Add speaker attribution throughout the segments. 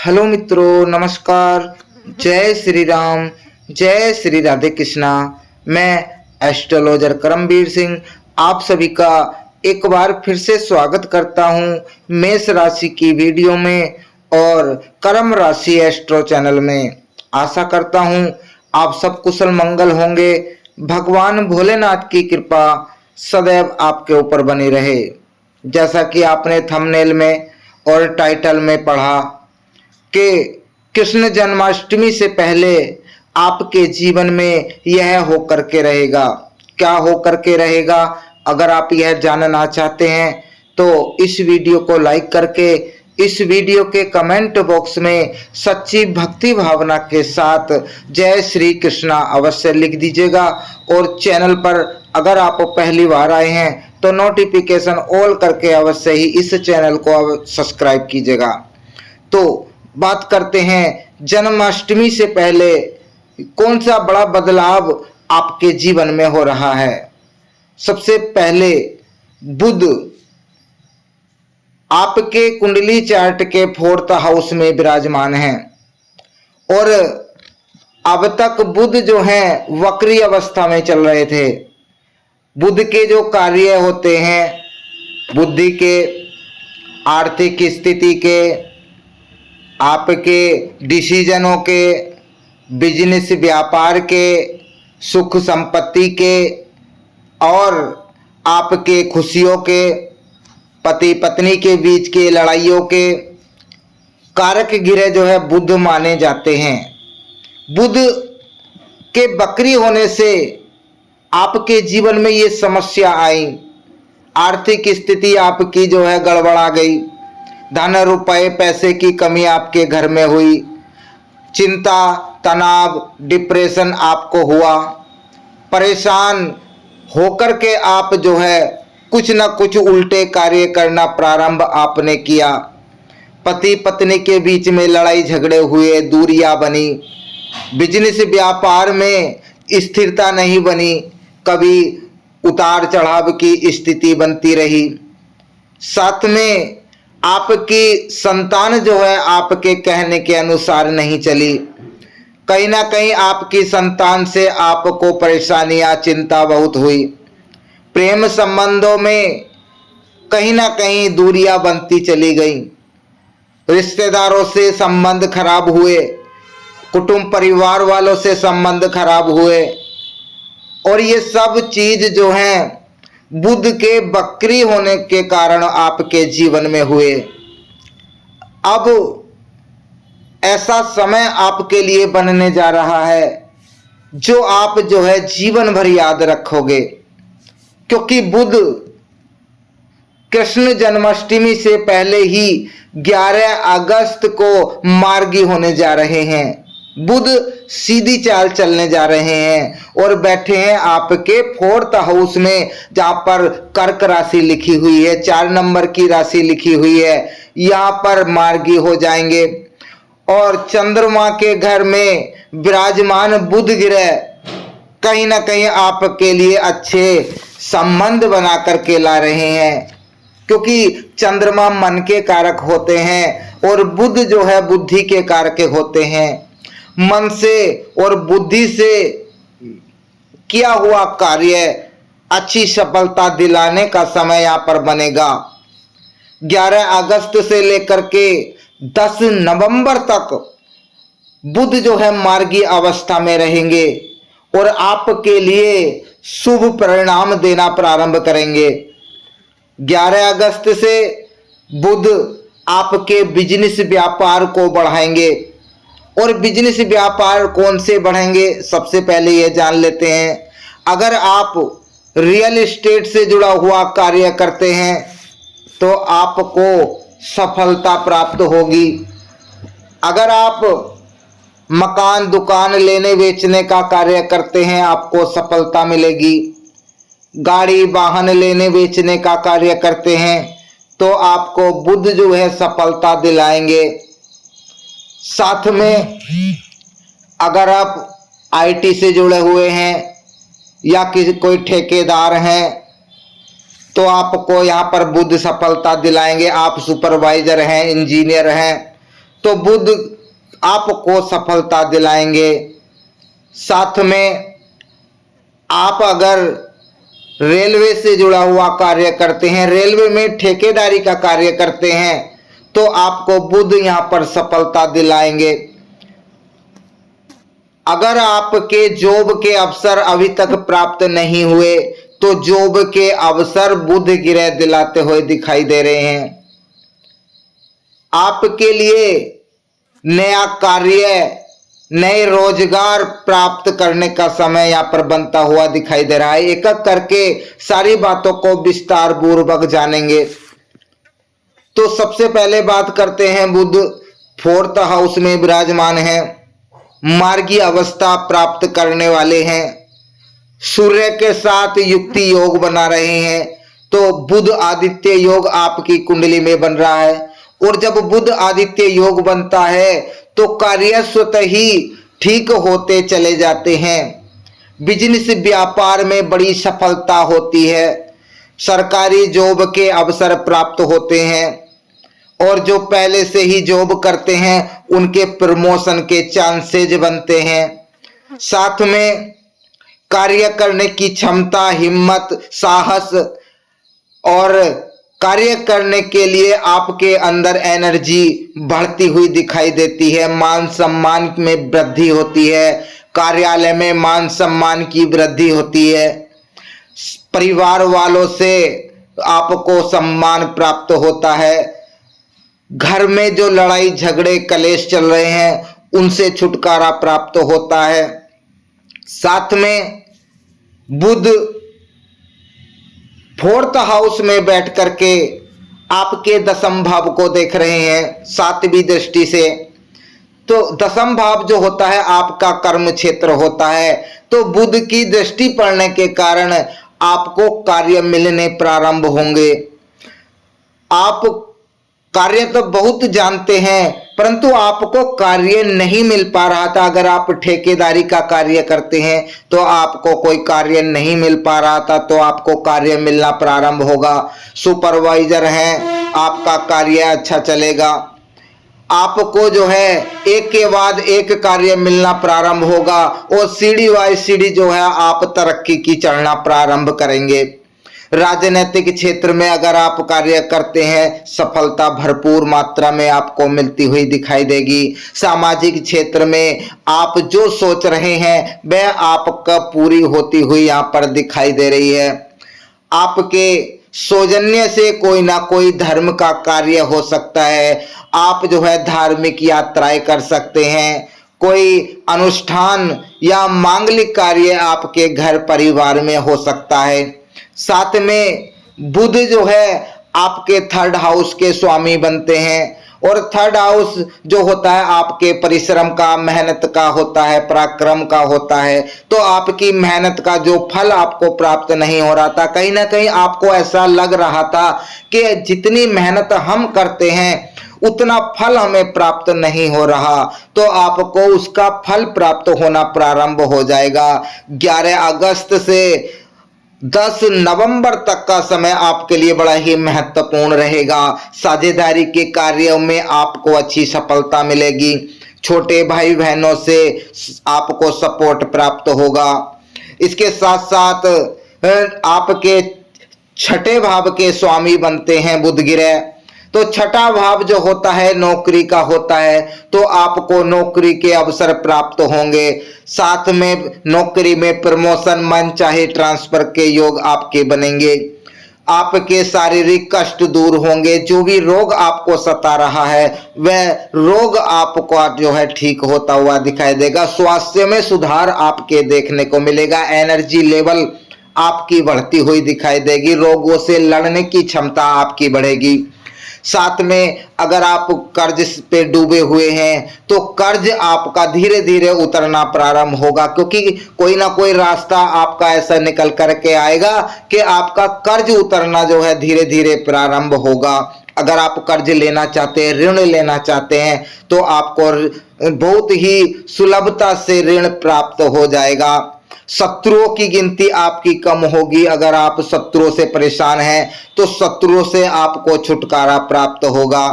Speaker 1: Hello मित्रों, नमस्कार। जय श्री राम, जय श्री राधे कृष्णा। मैं एस्ट्रोलॉजर करमवीर सिंह आप सभी का एक बार फिर से स्वागत करता हूं मेष राशि की वीडियो में और कर्म राशि एस्ट्रो चैनल में। आशा करता हूं आप सब कुशल मंगल होंगे। भगवान भोलेनाथ की कृपा सदैव आपके ऊपर बनी रहे। जैसा कि आपने थंबनेल में और टाइटल में पढ़ा कि कृष्ण जन्माष्टमी से पहले आपके जीवन में यह होकर के रहेगा। क्या होकर के रहेगा? अगर आप यह जानना चाहते हैं तो इस वीडियो को लाइक करके इस वीडियो के कमेंट बॉक्स में सच्ची भक्ति भावना के साथ जय श्री कृष्णा अवश्य लिख दीजिएगा। और चैनल पर अगर आप पहली बार आए हैं तो नोटिफिकेशन ऑल करके अवश्य ही इस चैनल को सब्सक्राइब कीजिएगा। तो बात करते हैं जन्माष्टमी से पहले कौन सा बड़ा बदलाव आपके जीवन में हो रहा है। सबसे पहले बुध आपके कुंडली चार्ट के 4th हाउस में विराजमान हैं और अब तक बुध जो है वक्री अवस्था में चल रहे थे। बुध के जो कार्य होते हैं बुद्धि के, आर्थिक स्थिति के, आपके डिसीजनों के, बिजनेस व्यापार के, सुख संपत्ति के और आपके खुशियों के, पति पत्नी के बीच के लड़ाइयों के कारक गिरह जो है बुध माने जाते हैं। बुध के वक्री होने से आपके जीवन में ये समस्या आई, आर्थिक स्थिति आपकी जो है गड़बड़ा गई, धन रुपए पैसे की कमी आपके घर में हुई, चिंता तनाव डिप्रेशन आपको हुआ, परेशान होकर के आप जो है कुछ न कुछ उल्टे कार्य करना प्रारंभ आपने किया, पति पत्नी के बीच में लड़ाई झगड़े हुए, दूरियां बनी, बिजनेस व्यापार में स्थिरता नहीं बनी, कभी उतार चढ़ाव की स्थिति बनती रही। साथ में आपकी संतान जो है आपके कहने के अनुसार नहीं चली, कहीं ना कहीं आपकी संतान से आपको परेशानियां चिंता बहुत हुई, प्रेम संबंधों में कहीं ना कहीं दूरियां बनती चली गई, रिश्तेदारों से संबंध खराब हुए, कुटुंब परिवार वालों से संबंध खराब हुए और ये सब चीज जो है बुध के वक्री होने के कारण आपके जीवन में हुए। अब ऐसा समय आपके लिए बनने जा रहा है जो आप जो है जीवन भर याद रखोगे, क्योंकि बुध कृष्ण जन्माष्टमी से पहले ही 11 अगस्त को मार्गी होने जा रहे हैं। बुध सीधी चाल चलने जा रहे हैं और बैठे हैं आपके 4th हाउस में, जहां पर कर्क राशि लिखी हुई है, 4 नंबर की राशि लिखी हुई है, यहां पर मार्गी हो जाएंगे। और चंद्रमा के घर में विराजमान बुध ग्रह कहीं ना कहीं आपके लिए अच्छे संबंध बना करके ला रहे हैं, क्योंकि चंद्रमा मन के कारक होते हैं और बुध जो है बुद्धि के कारक होते हैं। मन से और बुद्धि से किया हुआ कार्य अच्छी सफलता दिलाने का समय यहाँ पर बनेगा। 11 अगस्त से लेकर के 10 नवंबर तक बुध जो है मार्गी अवस्था में रहेंगे और आपके लिए शुभ परिणाम देना प्रारंभ करेंगे। 11 अगस्त से बुध आपके बिजनेस व्यापार को बढ़ाएंगे और बिजनेस व्यापार कौन से बढ़ेंगे सबसे पहले यह जान लेते हैं। अगर आप रियल एस्टेट से जुड़ा हुआ कार्य करते हैं तो आपको सफलता प्राप्त होगी। अगर आप मकान दुकान लेने बेचने का कार्य करते हैं आपको सफलता मिलेगी। गाड़ी वाहन लेने बेचने का कार्य करते हैं तो आपको बुध जो है सफलता दिलाएंगे। साथ में अगर आप आईटी से जुड़े हुए हैं या किसी कोई ठेकेदार हैं तो आपको यहाँ पर बुध सफलता दिलाएंगे। आप सुपरवाइजर हैं, इंजीनियर हैं तो बुध आपको सफलता दिलाएंगे। साथ में आप अगर रेलवे से जुड़ा हुआ कार्य करते हैं, रेलवे में ठेकेदारी का कार्य करते हैं, तो आपको बुध यहां पर सफलता दिलाएंगे। अगर आपके जॉब के अवसर अभी तक प्राप्त नहीं हुए तो जॉब के अवसर बुध ग्रह दिलाते हुए दिखाई दे रहे हैं। आपके लिए नया कार्य, नए रोजगार प्राप्त करने का समय यहाँ पर बनता हुआ दिखाई दे रहा है। एक एक करके सारी बातों को विस्तार पूर्वक जानेंगे। तो सबसे पहले बात करते हैं, बुध 4th हाउस में विराजमान है, मार्गी अवस्था प्राप्त करने वाले हैं, सूर्य के साथ युक्ति योग बना रहे हैं। तो बुध आदित्य योग आपकी कुंडली में बन रहा है, और जब बुध आदित्य योग बनता है तो कार्य स्वतः ही ठीक होते चले जाते हैं। बिजनेस व्यापार में बड़ी सफलता होती है, सरकारी जॉब के अवसर प्राप्त होते हैं, और जो पहले से ही जॉब करते हैं उनके प्रमोशन के चांसेज बनते हैं। साथ में कार्य करने की क्षमता, हिम्मत, साहस और कार्य करने के लिए आपके अंदर एनर्जी बढ़ती हुई दिखाई देती है। मान सम्मान में वृद्धि होती है, कार्यालय में मान सम्मान की वृद्धि होती है, परिवार वालों से आपको सम्मान प्राप्त होता है, घर में जो लड़ाई झगड़े कलेश चल रहे हैं उनसे छुटकारा प्राप्त होता है। साथ में बुध 4th हाउस में बैठ करके आपके दशम भाव को देख रहे हैं 7वीं दृष्टि से। तो दशम भाव जो होता है आपका कर्म क्षेत्र होता है। तो बुध की दृष्टि पड़ने के कारण आपको कार्य मिलने प्रारंभ होंगे। आप कार्य तो बहुत जानते हैं, परंतु आपको कार्य नहीं मिल पा रहा था। अगर आप ठेकेदारी का कार्य करते हैं तो आपको कोई कार्य नहीं मिल पा रहा था, तो आपको कार्य मिलना प्रारंभ होगा। सुपरवाइजर हैं, आपका कार्य अच्छा चलेगा। आपको जो है एक के बाद एक कार्य मिलना प्रारंभ होगा, और सीढ़ी वाइज सीढ़ी जो है आप तरक्की की चढ़ना प्रारंभ करेंगे। राजनीतिक क्षेत्र में अगर आप कार्य करते हैं, सफलता भरपूर मात्रा में आपको मिलती हुई दिखाई देगी। सामाजिक क्षेत्र में आप जो सोच रहे हैं वह आपका पूरी होती हुई यहाँ पर दिखाई दे रही है। आपके सौजन्य से कोई ना कोई धर्म का कार्य हो सकता है। आप जो है धार्मिक यात्राएं कर सकते हैं। कोई अनुष्ठान या मांगलिक कार्य आपके घर परिवार में हो सकता है। साथ में बुध जो है आपके 3rd हाउस के स्वामी बनते हैं, और 3rd हाउस जो होता है आपके परिश्रम का, मेहनत का होता है, पराक्रम का होता है। तो आपकी मेहनत का जो फल आपको प्राप्त नहीं हो रहा था, कहीं ना कहीं आपको ऐसा लग रहा था कि जितनी मेहनत हम करते हैं उतना फल हमें प्राप्त नहीं हो रहा, तो आपको उसका फल प्राप्त होना प्रारंभ हो जाएगा। 11 अगस्त से 10 नवंबर तक का समय आपके लिए बड़ा ही महत्वपूर्ण रहेगा। साझेदारी के कार्यों में आपको अच्छी सफलता मिलेगी। छोटे भाई बहनों से आपको सपोर्ट प्राप्त होगा। इसके साथ साथ आपके 6ठे भाव के स्वामी बनते हैं बुध ग्रह। तो 6ठा भाव जो होता है नौकरी का होता है, तो आपको नौकरी के अवसर प्राप्त होंगे। साथ में नौकरी में प्रमोशन, मन चाहे ट्रांसफर के योग आपके बनेंगे। आपके शारीरिक कष्ट दूर होंगे। जो भी रोग आपको सता रहा है वह रोग आपको जो है ठीक होता हुआ दिखाई देगा। स्वास्थ्य में सुधार आपके देखने को मिलेगा। एनर्जी लेवल आपकी बढ़ती हुई दिखाई देगी। रोगों से लड़ने की क्षमता आपकी बढ़ेगी। साथ में अगर आप कर्ज पे डूबे हुए हैं तो कर्ज आपका धीरे धीरे उतरना प्रारंभ होगा, क्योंकि कोई ना कोई रास्ता आपका ऐसा निकल करके आएगा कि आपका कर्ज उतरना जो है धीरे धीरे प्रारंभ होगा। अगर आप कर्ज लेना चाहते हैं, ऋण लेना चाहते हैं, तो आपको बहुत ही सुलभता से ऋण प्राप्त हो जाएगा। शत्रुओं की गिनती आपकी कम होगी। अगर आप शत्रुओं से परेशान हैं तो शत्रुओं से आपको छुटकारा प्राप्त होगा।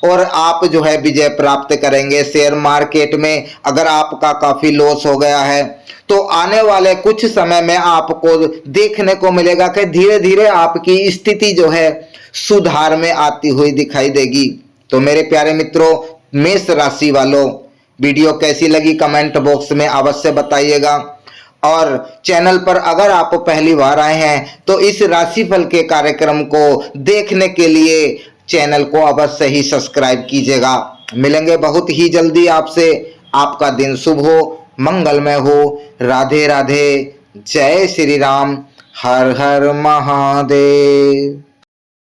Speaker 1: और आप जो है विजय प्राप्त करेंगे। शेयर मार्केट में अगर आपका काफी लॉस हो गया है तो आने वाले कुछ समय में आपको देखने को मिलेगा कि धीरे धीरे आपकी स्थिति जो है सुधार में आती हुई दिखाई देगी। तो मेरे प्यारे मित्रों, मेष राशि वालों, वीडियो कैसी लगी कमेंट बॉक्स में अवश्य बताइएगा। और चैनल पर अगर आप पहली बार आए हैं तो इस राशिफल के कार्यक्रम को देखने के लिए चैनल को अवश्य ही सब्सक्राइब कीजिएगा। मिलेंगे बहुत ही जल्दी आपसे। आपका दिन शुभ हो, मंगलमय हो। राधे राधे, जय श्री राम, हर हर महादेव।